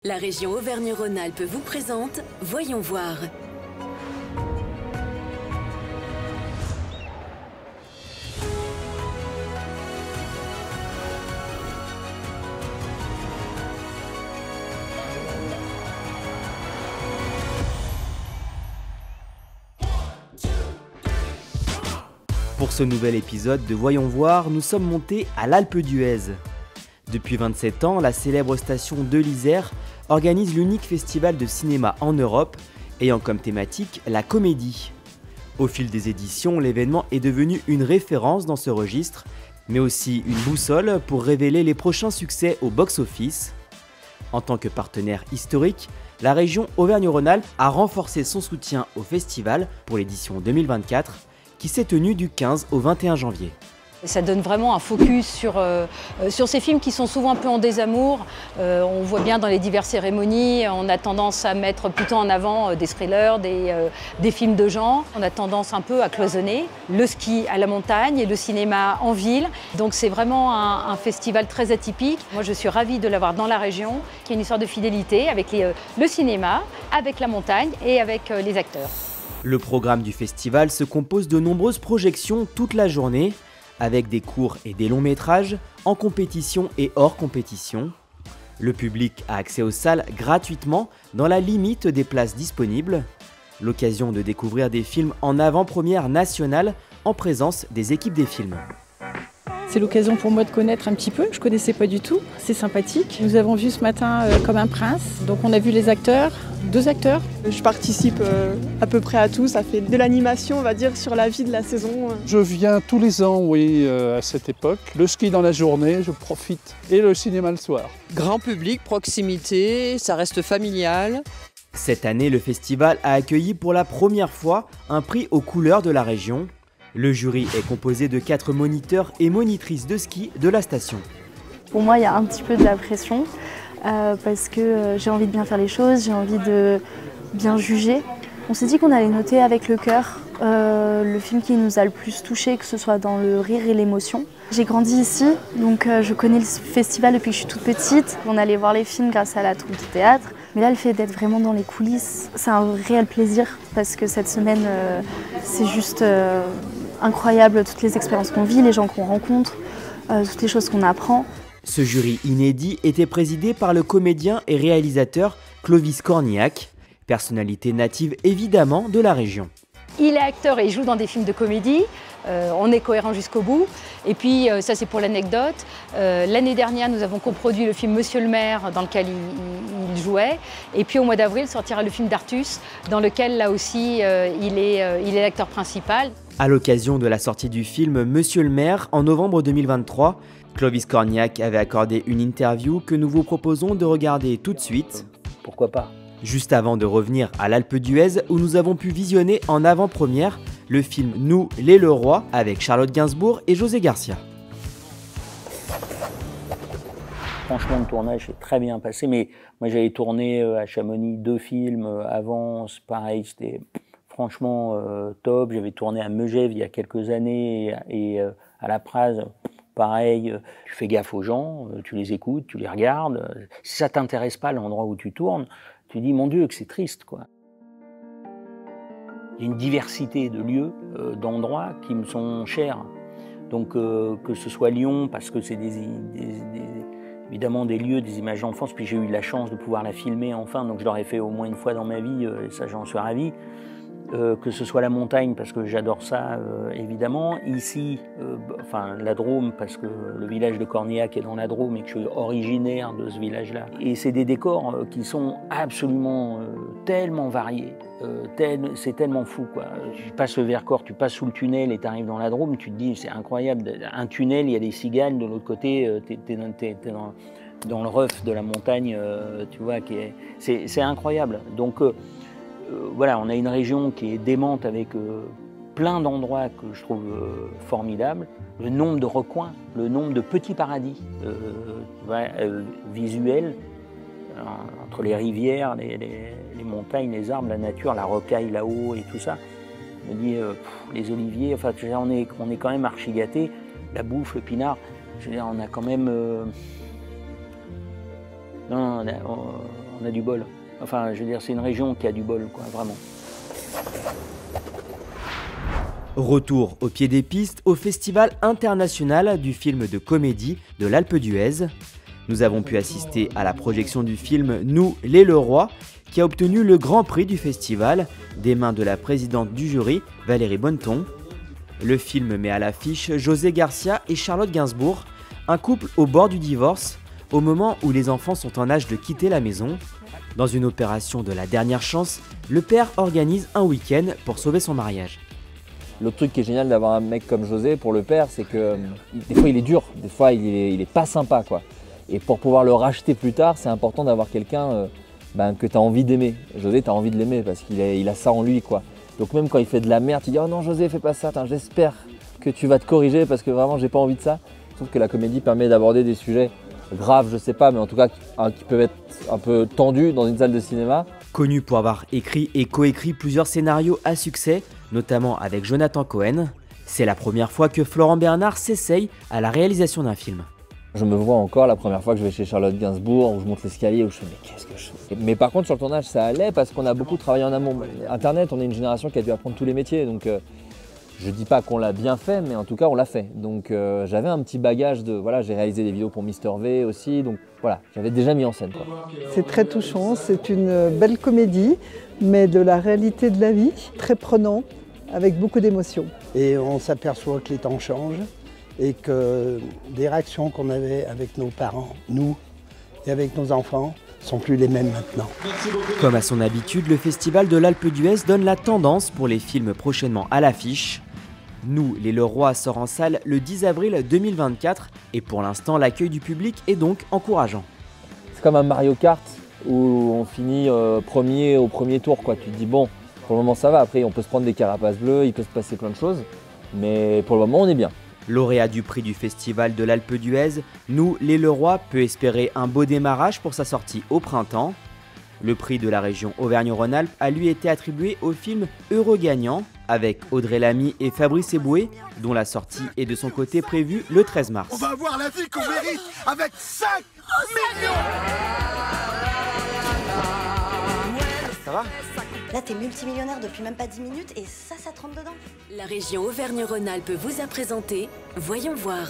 La région Auvergne-Rhône-Alpes vous présente Voyons voir. Pour ce nouvel épisode de Voyons voir, nous sommes montés à l'Alpe d'Huez. Depuis 27 ans, la célèbre station de l'Isère organise l'unique festival de cinéma en Europe, ayant comme thématique la comédie. Au fil des éditions, l'événement est devenu une référence dans ce registre, mais aussi une boussole pour révéler les prochains succès au box-office. En tant que partenaire historique, la région Auvergne-Rhône-Alpes a renforcé son soutien au festival pour l'édition 2024, qui s'est tenue du 15 au 21 janvier. Ça donne vraiment un focus sur ces films qui sont souvent un peu en désamour. On voit bien dans les diverses cérémonies, on a tendance à mettre plutôt en avant des thrillers, des films de genre. On a tendance un peu à cloisonner le ski à la montagne et le cinéma en ville. Donc c'est vraiment un festival très atypique. Moi je suis ravie de l'avoir dans la région, qui est une histoire de fidélité avec le cinéma, avec la montagne et avec les acteurs. Le programme du festival se compose de nombreuses projections toute la journée, avec des courts et des longs métrages, en compétition et hors compétition. Le public a accès aux salles gratuitement dans la limite des places disponibles. L'occasion de découvrir des films en avant-première nationale en présence des équipes des films. C'est l'occasion pour moi de connaître un petit peu, je ne connaissais pas du tout, c'est sympathique. Nous avons vu ce matin Comme un prince, donc on a vu les acteurs, 2 acteurs. Je participe à peu près à tout, ça fait de l'animation on va dire sur la vie de la saison. Je viens tous les ans, oui, à cette époque. Le ski dans la journée, je profite, et le cinéma le soir. Grand public, proximité, ça reste familial. Cette année, le festival a accueilli pour la première fois un prix aux couleurs de la région. Le jury est composé de 4 moniteurs et monitrices de ski de la station. Pour moi, il y a un petit peu de la pression parce que j'ai envie de bien faire les choses, j'ai envie de bien juger. On s'est dit qu'on allait noter avec le cœur le film qui nous a le plus touché, que ce soit dans le rire et l'émotion. J'ai grandi ici, donc je connais le festival depuis que je suis toute petite. On allait voir les films grâce à la troupe de théâtre. Mais là, le fait d'être vraiment dans les coulisses, c'est un réel plaisir parce que cette semaine, c'est juste incroyable, toutes les expériences qu'on vit, les gens qu'on rencontre, toutes les choses qu'on apprend. Ce jury inédit était présidé par le comédien et réalisateur Clovis Cornillac, personnalité native évidemment de la région. Il est acteur et il joue dans des films de comédie. On est cohérent jusqu'au bout. Et puis, ça c'est pour l'anecdote. L'année dernière, nous avons coproduit le film Monsieur le maire, dans lequel il jouait. Et puis au mois d'avril sortira le film d'Artus, dans lequel là aussi il est l'acteur principal. À l'occasion de la sortie du film Monsieur le maire en novembre 2023, Clovis Cornillac avait accordé une interview que nous vous proposons de regarder tout de suite. Pourquoi pas ? Juste avant de revenir à l'Alpe d'Huez où nous avons pu visionner en avant-première le film Nous les Leroy avec Charlotte Gainsbourg et José Garcia. Franchement, le tournage s'est très bien passé, mais moi j'avais tourné à Chamonix 2 films avant, pareil, c'était franchement top. J'avais tourné à Megève il y a quelques années et à La Praz, pareil, tu fais gaffe aux gens, tu les écoutes, tu les regardes. Si ça t'intéresse pas l'endroit où tu tournes, tu dis mon Dieu que c'est triste quoi. Il y a une diversité de lieux, d'endroits qui me sont chers. Donc que ce soit Lyon, parce que c'est évidemment des lieux, des images d'enfance, puis j'ai eu la chance de pouvoir la filmer enfin, donc je l'aurais fait au moins une fois dans ma vie, et ça j'en suis ravi. Que ce soit la montagne, parce que j'adore ça, évidemment. Ici, la Drôme, parce que le village de Cornillac est dans la Drôme et que je suis originaire de ce village-là. Et c'est des décors qui sont absolument tellement variés. C'est tellement fou, quoi. Tu passes le Vercors, tu passes sous le tunnel et tu arrives dans la Drôme, tu te dis, c'est incroyable. Un tunnel, il y a des cigales, de l'autre côté, t'es dans le reuf de la montagne, tu vois, c'est incroyable. Donc, voilà, on a une région qui est démente avec plein d'endroits que je trouve formidables. Le nombre de recoins, le nombre de petits paradis visuels, entre les rivières, les montagnes, les arbres, la nature, la rocaille là-haut et tout ça. Je me dis, les oliviers, enfin, on est quand même archi gâtés. La bouffe, le pinard, je veux dire, on a quand même... on a du bol. Enfin, je veux dire, c'est une région qui a du bol, quoi, vraiment. Retour au pied des pistes au Festival international du film de comédie de l'Alpe d'Huez. Nous avons pu assister à la projection du film Nous, les Leroy, qui a obtenu le grand prix du festival des mains de la présidente du jury, Valérie Bonneton. Le film met à l'affiche José Garcia et Charlotte Gainsbourg, un couple au bord du divorce, au moment où les enfants sont en âge de quitter la maison. Dans une opération de la dernière chance, le père organise un week-end pour sauver son mariage. L'autre truc qui est génial d'avoir un mec comme José pour le père, c'est que des fois il est dur, des fois il est pas sympa, quoi. Et pour pouvoir le racheter plus tard, c'est important d'avoir quelqu'un que tu as envie d'aimer. José, tu as envie de l'aimer parce qu'il a ça en lui, quoi. Donc même quand il fait de la merde, tu dis « Oh non José, fais pas ça, j'espère que tu vas te corriger parce que vraiment j'ai pas envie de ça ». Je trouve que la comédie permet d'aborder des sujets graves, je sais pas, mais en tout cas qui peuvent être un peu tendus dans une salle de cinéma. Connu pour avoir écrit et coécrit plusieurs scénarios à succès, notamment avec Jonathan Cohen, c'est la première fois que Florent Bernard s'essaye à la réalisation d'un film. Je me vois encore la première fois que je vais chez Charlotte Gainsbourg, où je monte l'escalier, où je fais « mais qu'est-ce que je fais ?» Mais par contre sur le tournage ça allait parce qu'on a beaucoup travaillé en amont. Internet, on est une génération qui a dû apprendre tous les métiers, donc je dis pas qu'on l'a bien fait, mais en tout cas on l'a fait. Donc j'avais un petit bagage de, voilà, j'ai réalisé des vidéos pour Mister V aussi, donc voilà, j'avais déjà mis en scène, quoi. C'est très touchant, c'est une belle comédie, mais de la réalité de la vie, très prenant, avec beaucoup d'émotions. Et on s'aperçoit que les temps changent et que des réactions qu'on avait avec nos parents, nous, et avec nos enfants, sont plus les mêmes maintenant. Comme à son habitude, le Festival de l'Alpe d'Huez donne la tendance pour les films prochainement à l'affiche. Nous, les Leroy sort en salle le 10 avril 2024 et pour l'instant l'accueil du public est donc encourageant. C'est comme un Mario Kart où on finit premier au premier tour, quoi. Tu te dis bon, pour le moment ça va, après on peut se prendre des carapaces bleues, il peut se passer plein de choses, mais pour le moment on est bien. Lauréat du prix du Festival de l'Alpe d'Huez, Nous, les Leroy peut espérer un beau démarrage pour sa sortie au printemps. Le prix de la région Auvergne-Rhône-Alpes a lui été attribué au film Heureux gagnant avec Audrey Lamy et Fabrice Eboué, dont la sortie est de son côté prévue le 13 mars. On va avoir la vie qu'on mérite avec 5 millions. Ça va ? Là, t'es multimillionnaire depuis même pas 10 minutes et ça te rentre dedans. La région Auvergne-Rhône-Alpes vous a présenté Voyons voir.